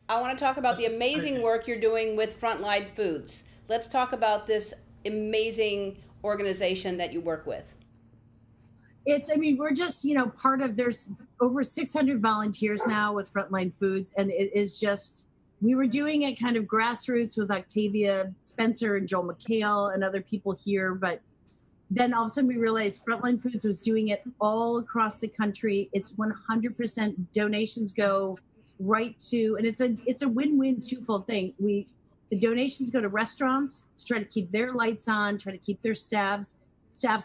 I want to talk about the amazing work you're doing with Frontline Foods. Let's talk about this amazing organization that you work with. We're just, part of, there's over 600 volunteers now with Frontline Foods. And it is just, we were doing it kind of grassroots with Octavia Spencer and Joel McHale and other people here. But then all of a sudden we realized Frontline Foods was doing it all across the country. It's 100% donations go right to, and it's a win-win twofold thing. The donations go to restaurants to try to keep their lights on, try to keep their staffs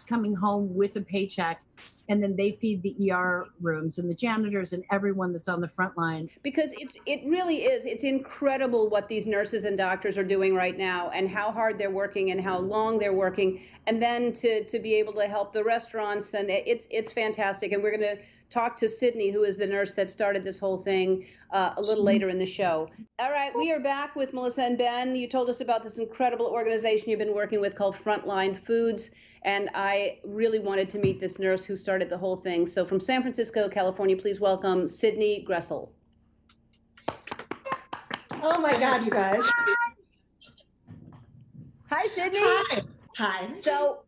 coming home with a paycheck, and then they feed the ER rooms and the janitors and everyone that's on the front line. Because it really is, it's incredible what these nurses and doctors are doing right now and how hard they're working and how long they're working, and then to be able to help the restaurants, and it's fantastic. And we're going to talk to Sydney, who is the nurse that started this whole thing, a little later in the show. All right, we are back with Melissa and Ben. You told us about this incredible organization you've been working with called Frontline Foods. And I really wanted to meet this nurse who started the whole thing. So from San Francisco, California, please welcome Sydney Gressel. Oh my God, you guys. Hi, Sydney. Hi. So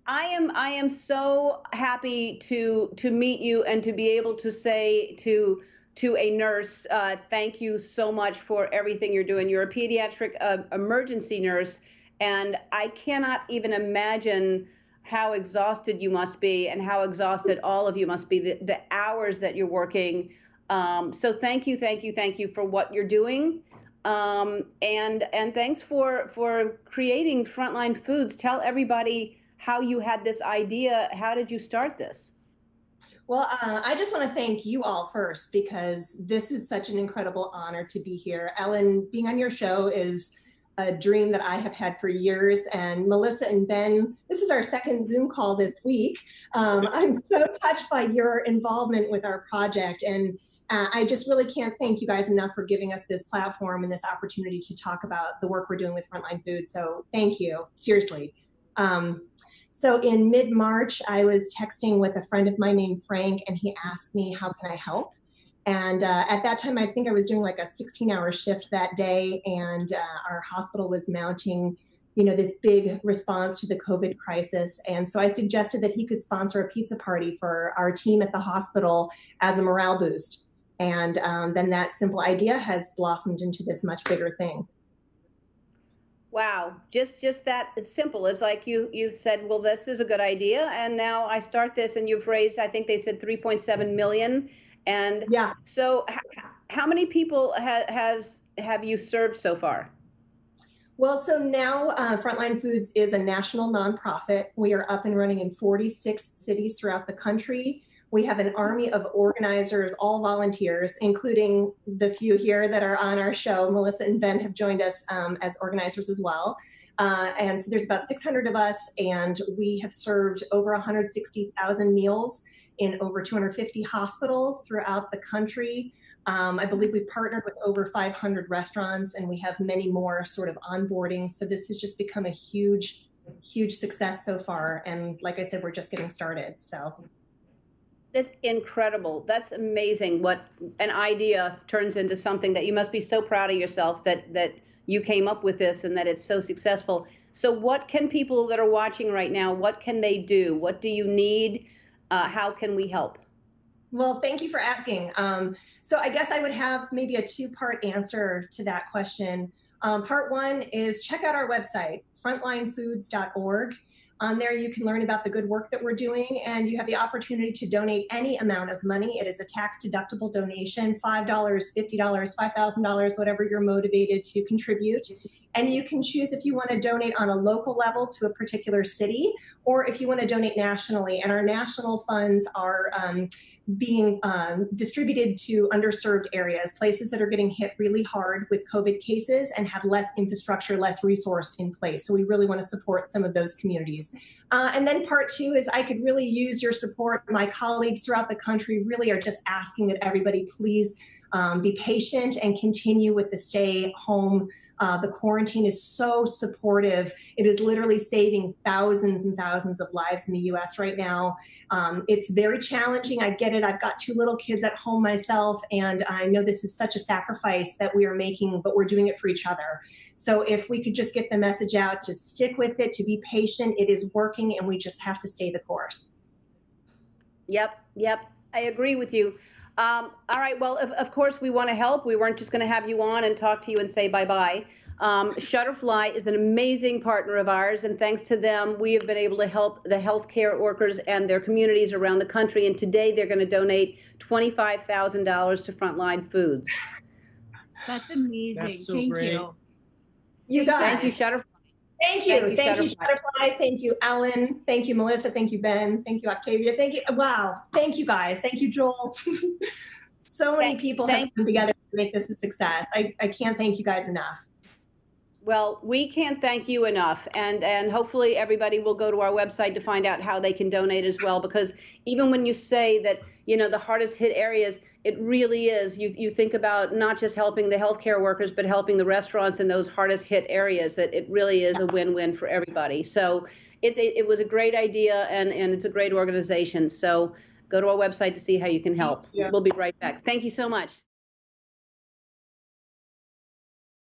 I am so happy to meet you and to be able to say to a nurse, thank you so much for everything you're doing. You're a pediatric emergency nurse, and I cannot even imagine how exhausted you must be and how exhausted all of you must be, the hours that you're working. So thank you for what you're doing. And thanks for creating Frontline Foods. Tell everybody how you had this idea. How did you start this? Well, I just want to thank you all first, because this is such an incredible honor to be here. Ellen, being on your show is a dream that I have had for years. And Melissa and Ben, this is our second Zoom call this week. I'm so touched by your involvement with our project. And I just really can't thank you guys enough for giving us this platform and this opportunity to talk about the work we're doing with Frontline Foods. So thank you, seriously. So in mid-March, I was texting with a friend of mine named Frank, and he asked me, how can I help? And at that time, I think I was doing like a 16-hour shift that day, and our hospital was mounting, this big response to the COVID crisis. And so I suggested that he could sponsor a pizza party for our team at the hospital as a morale boost. And then that simple idea has blossomed into this much bigger thing. Wow, just that it's simple. It's like you said, well, this is a good idea, and now I start this, and you've raised, I think they said 3.7 million. And yeah. So how many people have you served so far? Well, so now Frontline Foods is a national nonprofit. We are up and running in 46 cities throughout the country. We have an army of organizers, all volunteers, including the few here that are on our show. Melissa and Ben have joined us as organizers as well. And so there's about 600 of us, and we have served over 160,000 meals in over 250 hospitals throughout the country. I believe we've partnered with over 500 restaurants, and we have many more sort of onboarding. So this has just become a huge, huge success so far. And like I said, we're just getting started, so. That's incredible. That's amazing what an idea turns into something that you must be so proud of yourself that you came up with this and that it's so successful. So what can people that are watching right now, what can they do? What do you need? How can we help? Well, thank you for asking. So I guess I would have maybe a two-part answer to that question. Part one is check out our website, frontlinefoods.org. On there, you can learn about the good work that we're doing, and you have the opportunity to donate any amount of money. It is a tax-deductible donation, $5, $50, $5,000, whatever you're motivated to contribute. And you can choose if you want to donate on a local level to a particular city, or if you want to donate nationally. And our national funds are being distributed to underserved areas, places that are getting hit really hard with COVID cases and have less infrastructure, less resource in place. So we really want to support some of those communities. And then part two is I could really use your support. My colleagues throughout the country really are just asking that everybody please be patient and continue with the stay home. The quarantine is so supportive. It is literally saving thousands and thousands of lives in the US right now. It's very challenging. I get it. I've got 2 little kids at home myself, and I know this is such a sacrifice that we are making, but we're doing it for each other. So if we could just get the message out to stick with it, to be patient, it is working, and we just have to stay the course. Yep. I agree with you. All right. Well, of course, we want to help. We weren't just going to have you on and talk to you and say bye-bye. Shutterfly is an amazing partner of ours, and thanks to them, we have been able to help the healthcare workers and their communities around the country. And today, they're going to donate $25,000 to Frontline Foods. That's amazing. That's so Thank great. you. You guys. Thank you, Shutterfly. Thank you, Shutterfly. Shutterfly. Thank you, Ellen. Thank you, Melissa. Thank you, Ben. Thank you, Octavia. Thank you. Wow. Thank you, guys. Thank you, Joel. So many people have come together to make this a success. I can't thank you guys enough. Well, we can't thank you enough, and hopefully everybody will go to our website to find out how they can donate as well, because even when you say that, the hardest hit areas, it really is. You think about not just helping the healthcare workers, but helping the restaurants in those hardest hit areas, that it really is a win-win for everybody. So it was a great idea, and it's a great organization. So go to our website to see how you can help. We'll be right back. Thank you so much.